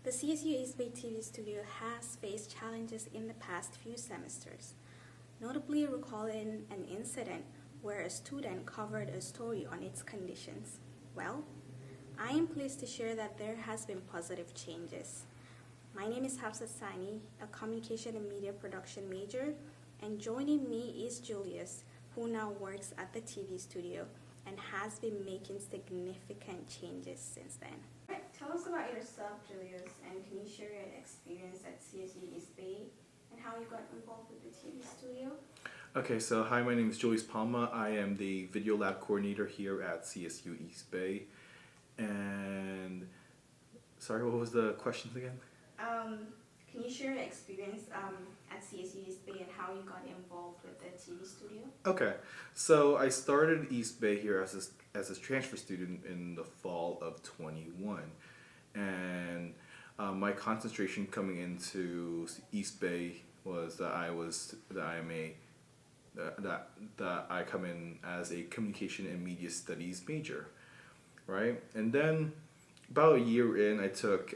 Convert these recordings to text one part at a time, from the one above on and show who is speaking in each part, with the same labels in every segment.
Speaker 1: The CSU East Bay TV studio has faced challenges in the past few semesters, notably recalling an incident where a student covered a story on its conditions. Well, I am pleased to share that there has been positive changes. My name is Hafsat Sani, a communication and media production major, and joining me is Julius, who now works at the TV studio and has been making significant changes since then. All right, tell us about yourself, Julius, and can you share your experience at CSU East Bay and how you got involved with the TV studio?
Speaker 2: Okay, so hi, my name is Julius Palma. I am the video lab coordinator here at CSU East Bay. And sorry, what was the questions again?
Speaker 1: Can you share your experience at CSU East Bay and how you got involved with the TV studio?
Speaker 2: Okay, so I started East Bay here as a transfer student in the fall of 21. And my concentration coming into East Bay was that I come in as a communication and media studies major, right? And then about a year in, I took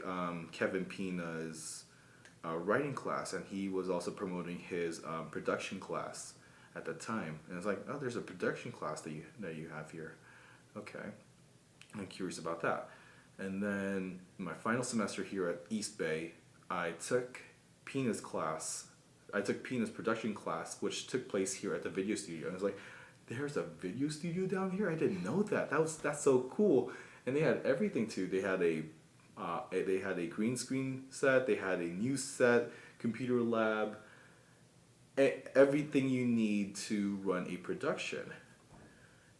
Speaker 2: Kevin Pina's writing class, and he was also promoting his production class at the time. And it's like, oh, there's a production class that you have here. Okay, I'm curious about that. And then in my final semester here at East Bay, I took Pina's class. I took Pina's production class, which took place here at the video studio. And I was like, there's a video studio down here? I didn't know that. That's so cool. And they had everything too. They had a green screen set. They had a news set, computer lab, everything you need to run a production.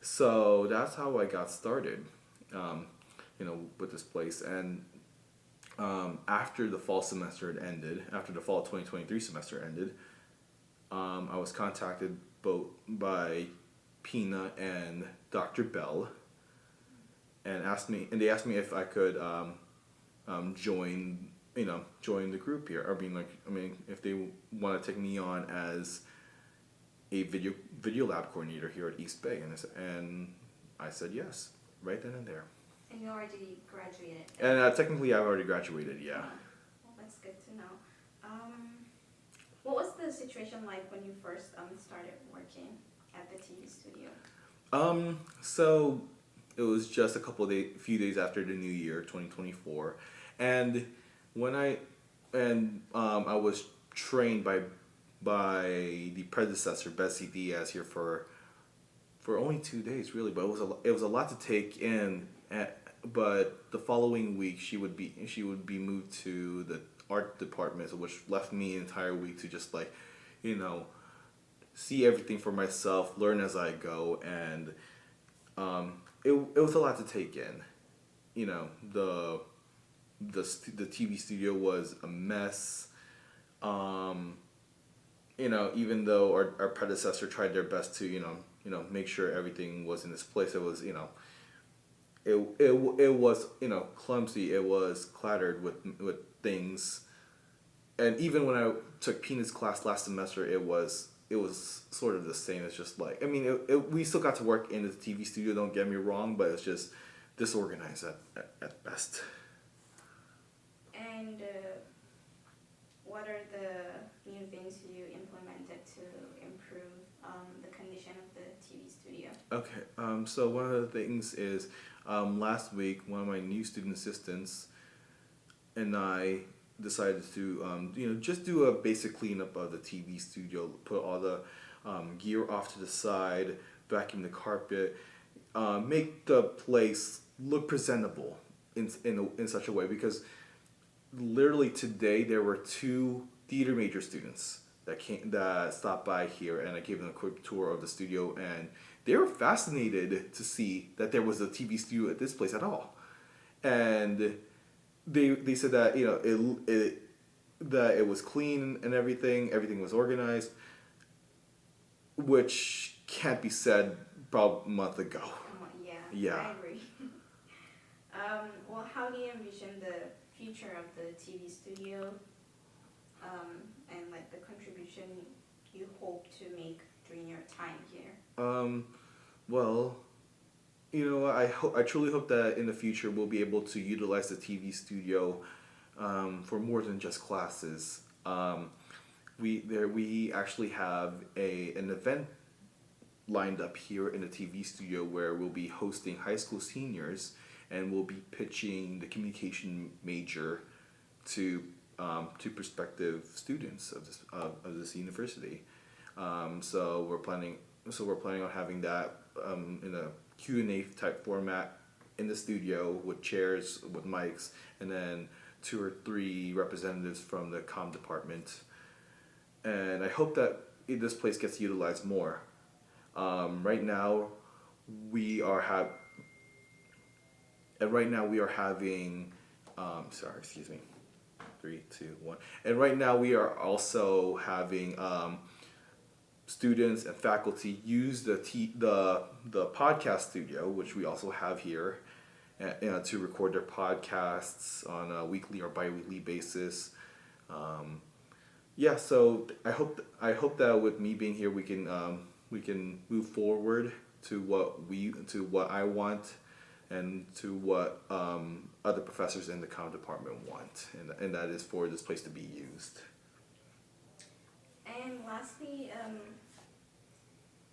Speaker 2: So that's how I got started, with this place. And after the fall semester had ended, after the fall 2023 semester ended, I was contacted both by Pina and Dr. Bell, and they asked me if I could join the group here. If they want to take me on as a video lab coordinator here at East Bay, and I said yes, right then and there.
Speaker 1: And you already graduated.
Speaker 2: And technically, I've already graduated. Yeah.
Speaker 1: Well, that's good to know. What was the situation like when you first started working at the TV studio?
Speaker 2: So it was just few days after the new year, 2024, and I was trained by the predecessor, Bessie Diaz, here for only 2 days, really, but it was a lot to take in. But the following week, she would be moved to the art department, which left me an entire week to just see everything for myself, learn as I go, and it was a lot to take in. The TV studio was a mess. Even though our predecessor tried their best to make sure everything was in its place, it was it was clumsy. It was clattered with things, and even when I took Pina's class last semester, it was sort of the same. It's just we still got to work in the TV studio. Don't get me wrong, but it's just disorganized at best.
Speaker 1: And what are the new things you implemented to improve the condition of the TV studio?
Speaker 2: Okay, so one of the things is last week, one of my new student assistants and I decided to just do a basic cleanup of the TV studio, put all the gear off to the side, vacuum the carpet, make the place look presentable in such a way, because literally today there were 2 theater major students that stopped by here, and I gave them a quick tour of the studio, and they were fascinated to see that there was a TV studio at this place at all. And they said that that it was clean and everything was organized, which can't be said about a month ago.
Speaker 1: Yeah. I agree. Well, how do you envision the future of the TV studio, and the contribution you hope to make during your time here?
Speaker 2: Well, I truly hope that in the future we'll be able to utilize the TV studio for more than just classes. We actually have an event lined up here in the TV studio where we'll be hosting high school seniors, and we'll be pitching the communication major to prospective students of this university. So we're planning on having that in a Q&A type format in the studio with chairs, with mics, and then 2 or 3 representatives from the comm department. And I hope that this place gets utilized more. Right now we are having, sorry, excuse me, 3, 2, 1. And right now we are also having students and faculty use the podcast studio, which we also have here, to record their podcasts on a weekly or bi-weekly basis. So I hope that with me being here, we can move forward to what I want, and to what other professors in the comm department want, and that is for this place to be used.
Speaker 1: And lastly,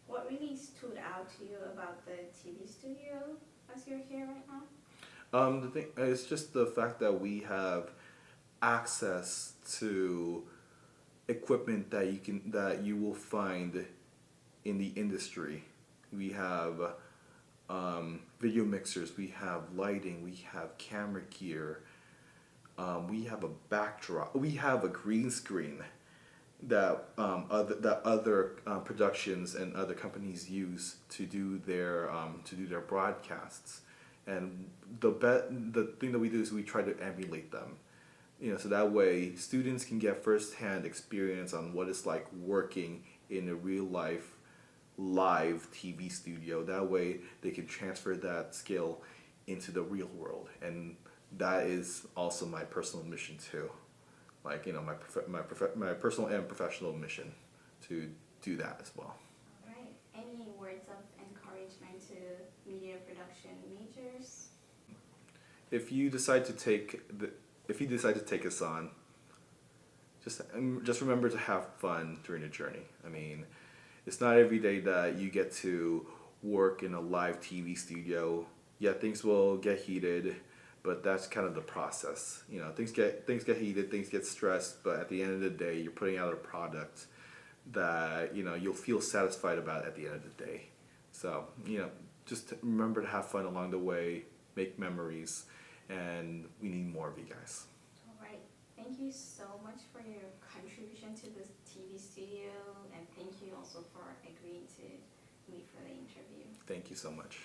Speaker 1: what really stood out to you about the TV studio as you're here right now?
Speaker 2: The thing is just the fact that we have access to equipment that you will find in the industry. We have video mixers, we have lighting, we have camera gear, we have a backdrop, we have a green screen that other productions and other companies use to do their broadcasts. And the thing that we do is we try to emulate them, so that way students can get firsthand experience on what it's like working in a real life live TV studio. That way they can transfer that skill into the real world, and that is also my personal mission too. Like, my personal and professional mission to do that as well.
Speaker 1: All right. Any words of encouragement to media production majors?
Speaker 2: If you decide to take us on, just remember to have fun during the journey. I mean, it's not every day that you get to work in a live TV studio. Yeah, things will get heated, but that's kind of the process. Things get heated, things get stressed, but at the end of the day, you're putting out a product that you'll feel satisfied about at the end of the day. So just remember to have fun along the way, make memories, and we need more of you guys.
Speaker 1: All right. Thank you so much for your contribution to this TV studio, and thank you also for agreeing to meet for the interview.
Speaker 2: Thank you so much.